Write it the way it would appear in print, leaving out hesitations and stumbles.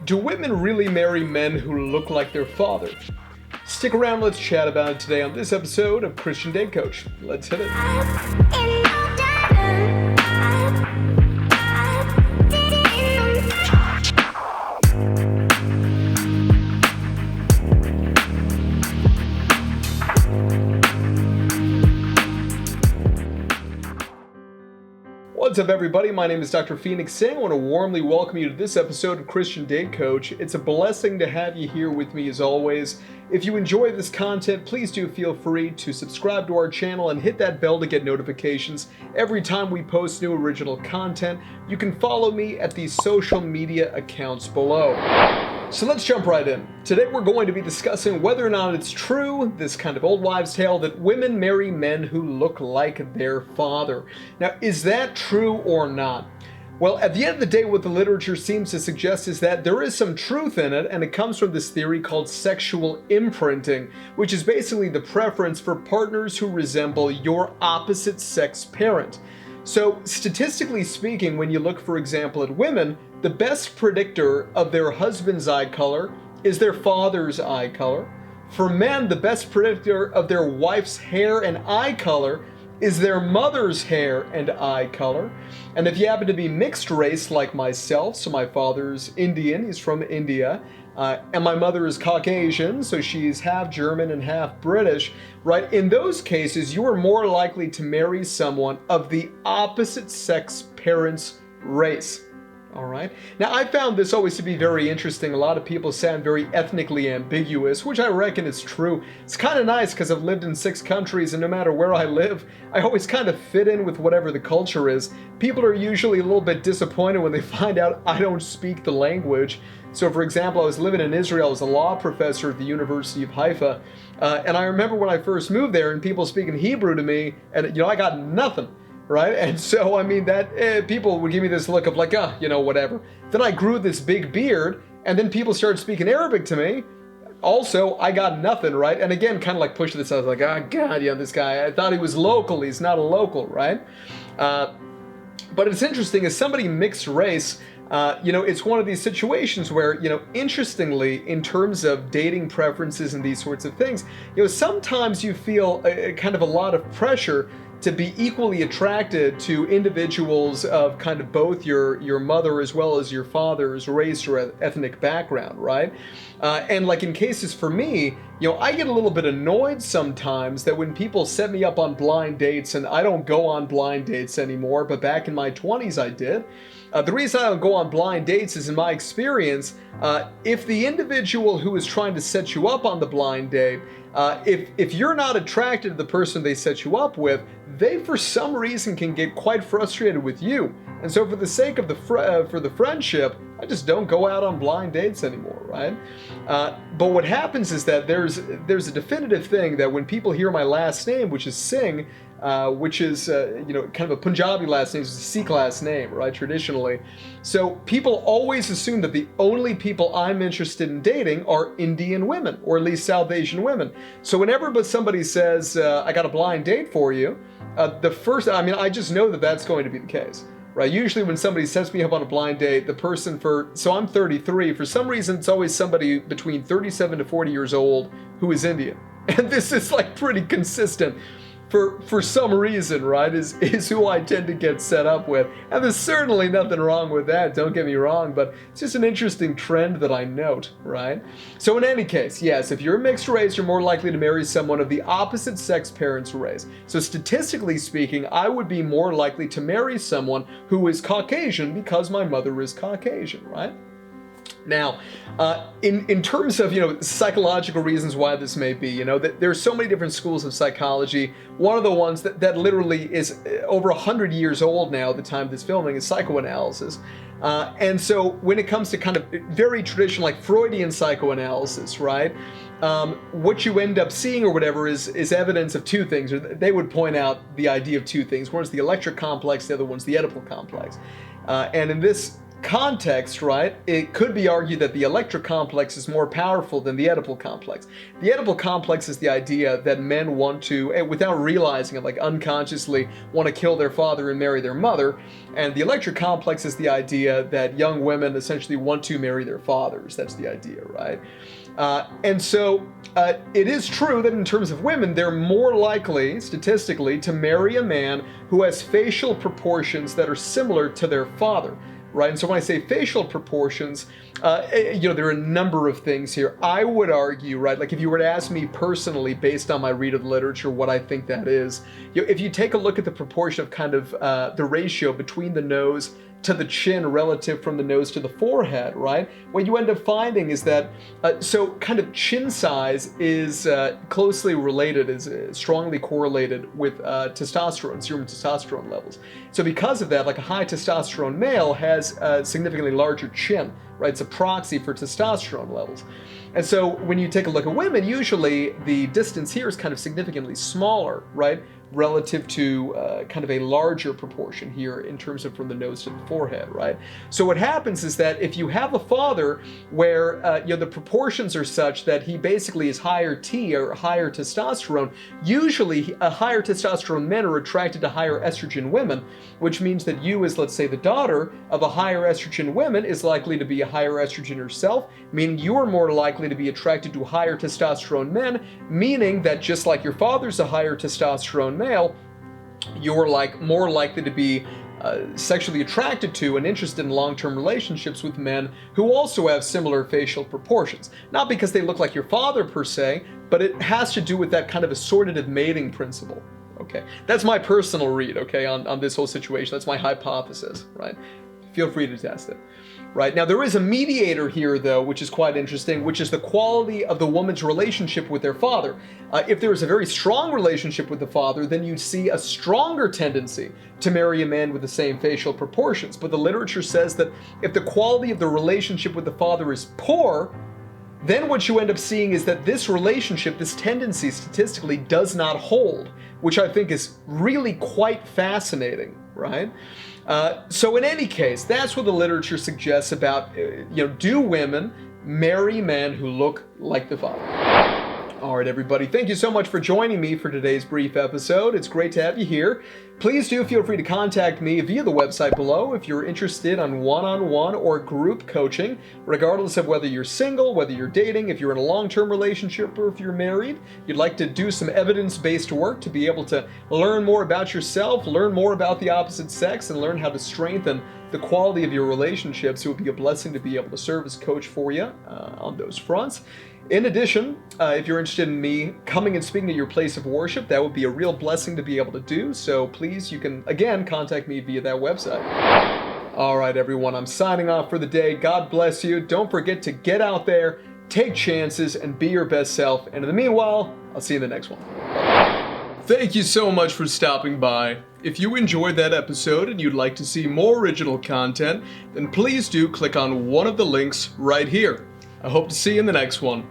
Do women really marry men who look like their father? Stick around, let's chat about it today on this episode of Christian Date Coach. Let's hit it. What's up, everybody? My name is Dr. Phoenix Singh. I want to warmly welcome you to this episode of Christian Date Coach. It's a blessing to have you here with me as always. If you enjoy this content, please do feel free to subscribe to our channel and hit that bell to get notifications every time we post new original content. You can follow me at the social media accounts below. So let's jump right in. Today we're going to be discussing whether or not it's true, this kind of old wives' tale, that women marry men who look like their father. Now, is that true or not? Well, at the end of the day, what the literature seems to suggest is that there is some truth in it, and it comes from this theory called sexual imprinting, which is basically the preference for partners who resemble your opposite sex parent. So, statistically speaking, when you look, for example, at women, the best predictor of their husband's eye color is their father's eye color. For men, the best predictor of their wife's hair and eye color is their mother's hair and eye color. And if you happen to be mixed race like myself, so my father's Indian, he's from India, and my mother is Caucasian, so she's half German and half British, right? In those cases, you are more likely to marry someone of the opposite sex parent's race. All right. Now, I found this always to be very interesting. A lot of people sound very ethnically ambiguous, which I reckon is true. It's kind of nice because I've lived in 6 countries, and no matter where I live, I always kind of fit in with whatever the culture is. People are usually a little bit disappointed when they find out I don't speak the language. So, for example, I was living in Israel. I was a law professor at the University of Haifa, and I remember when I first moved there, and people speaking Hebrew to me, and I got nothing. Right? And so, I mean, that people would give me this look of like, whatever. Then I grew this big beard, and then people started speaking Arabic to me. Also, I got nothing, right? And again, kind of like pushing this, I was like, oh, God, this guy, I thought he was local. He's not a local, right? But it's interesting, as somebody mixed race, it's one of these situations where, interestingly, in terms of dating preferences and these sorts of things, sometimes you feel kind of a lot of pressure to be equally attracted to individuals of kind of both your mother as well as your father's race or ethnic background, right? And like in cases for me, I get a little bit annoyed sometimes that when people set me up on blind dates, and I don't go on blind dates anymore, but back in my 20s I did. The reason I don't go on blind dates is, in my experience, if the individual who is trying to set you up on the blind date, if you're not attracted to the person they set you up with, they for some reason can get quite frustrated with you. And so for the sake of for the friendship, I just don't go out on blind dates anymore, right? But what happens is that there's a definitive thing that when people hear my last name, which is Singh, which is kind of a Punjabi last name, it's a Sikh last name, right, traditionally. So people always assume that the only people I'm interested in dating are Indian women, or at least South Asian women. So whenever somebody says, I got a blind date for you, I just know that that's going to be the case. Right, usually when somebody sets me up on a blind date, so I'm 33, for some reason it's always somebody between 37 to 40 years old who is Indian. And this is like pretty consistent. For some reason, right, is who I tend to get set up with. And there's certainly nothing wrong with that, don't get me wrong, but it's just an interesting trend that I note, right? So in any case, yes, if you're a mixed race, you're more likely to marry someone of the opposite sex parent's race. So statistically speaking, I would be more likely to marry someone who is Caucasian because my mother is Caucasian, right? Now, in terms of, psychological reasons why this may be, there's so many different schools of psychology. One of the ones that literally is over 100 years old now at the time of this filming is psychoanalysis. And so when it comes to kind of very traditional, like Freudian psychoanalysis, right? What you end up seeing or whatever is evidence of 2 things, or they would point out the idea of 2 things. One's the electric complex, the other one's the Oedipal complex. And in this context, right, it could be argued that the electric complex is more powerful than the Oedipal complex. The Oedipal complex is the idea that men want to, without realizing it, like unconsciously, want to kill their father and marry their mother. And the electric complex is the idea that young women essentially want to marry their fathers. That's the idea, right? And so it is true that in terms of women, they're more likely, statistically, to marry a man who has facial proportions that are similar to their father. Right, and so when I say facial proportions, there are a number of things here. I would argue, right, like if you were to ask me personally, based on my read of the literature, what I think that is, if you take a look at the proportion of kind of the ratio between the nose to the chin relative from the nose to the forehead, right? What you end up finding is that, so kind of chin size is closely related, is strongly correlated with testosterone, serum testosterone levels. So because of that, like a high testosterone male has a significantly larger chin, right? It's a proxy for testosterone levels. And so when you take a look at women, usually the distance here is kind of significantly smaller, right? Relative to kind of a larger proportion here in terms of from the nose to the forehead, right? So what happens is that if you have a father where the proportions are such that he basically is higher T or higher testosterone, usually higher testosterone men are attracted to higher estrogen women, which means that you as, let's say, the daughter of a higher estrogen woman is likely to be a higher estrogen herself, meaning you are more likely to be attracted to higher testosterone men, meaning that just like your father's a higher testosterone male, you're more likely to be sexually attracted to and interested in long-term relationships with men who also have similar facial proportions. Not because they look like your father per se, but it has to do with that kind of assortative mating principle. Okay, that's my personal read, okay, on this whole situation. That's my hypothesis, right? Feel free to test it. Right, now there is a mediator here though, which is quite interesting, which is the quality of the woman's relationship with their father. If there is a very strong relationship with the father, then you see a stronger tendency to marry a man with the same facial proportions. But the literature says that if the quality of the relationship with the father is poor, then what you end up seeing is that this relationship, this tendency statistically does not hold, which I think is really quite fascinating, right? So in any case, that's what the literature suggests about, do women marry men who look like the father? All right, everybody, thank you so much for joining me for today's brief episode. It's great to have you here. Please do feel free to contact me via the website below if you're interested on one-on-one or group coaching, regardless of whether you're single, whether you're dating, if you're in a long-term relationship, or if you're married. You'd like to do some evidence-based work to be able to learn more about yourself, learn more about the opposite sex, and learn how to strengthen the quality of your relationships. It would be a blessing to be able to serve as coach for you on those fronts. In addition, if you're interested in me coming and speaking at your place of worship, that would be a real blessing to be able to do. So please, you can, again, contact me via that website. All right, everyone, I'm signing off for the day. God bless you. Don't forget to get out there, take chances, and be your best self. And in the meanwhile, I'll see you in the next one. Thank you so much for stopping by. If you enjoyed that episode and you'd like to see more original content, then please do click on one of the links right here. I hope to see you in the next one.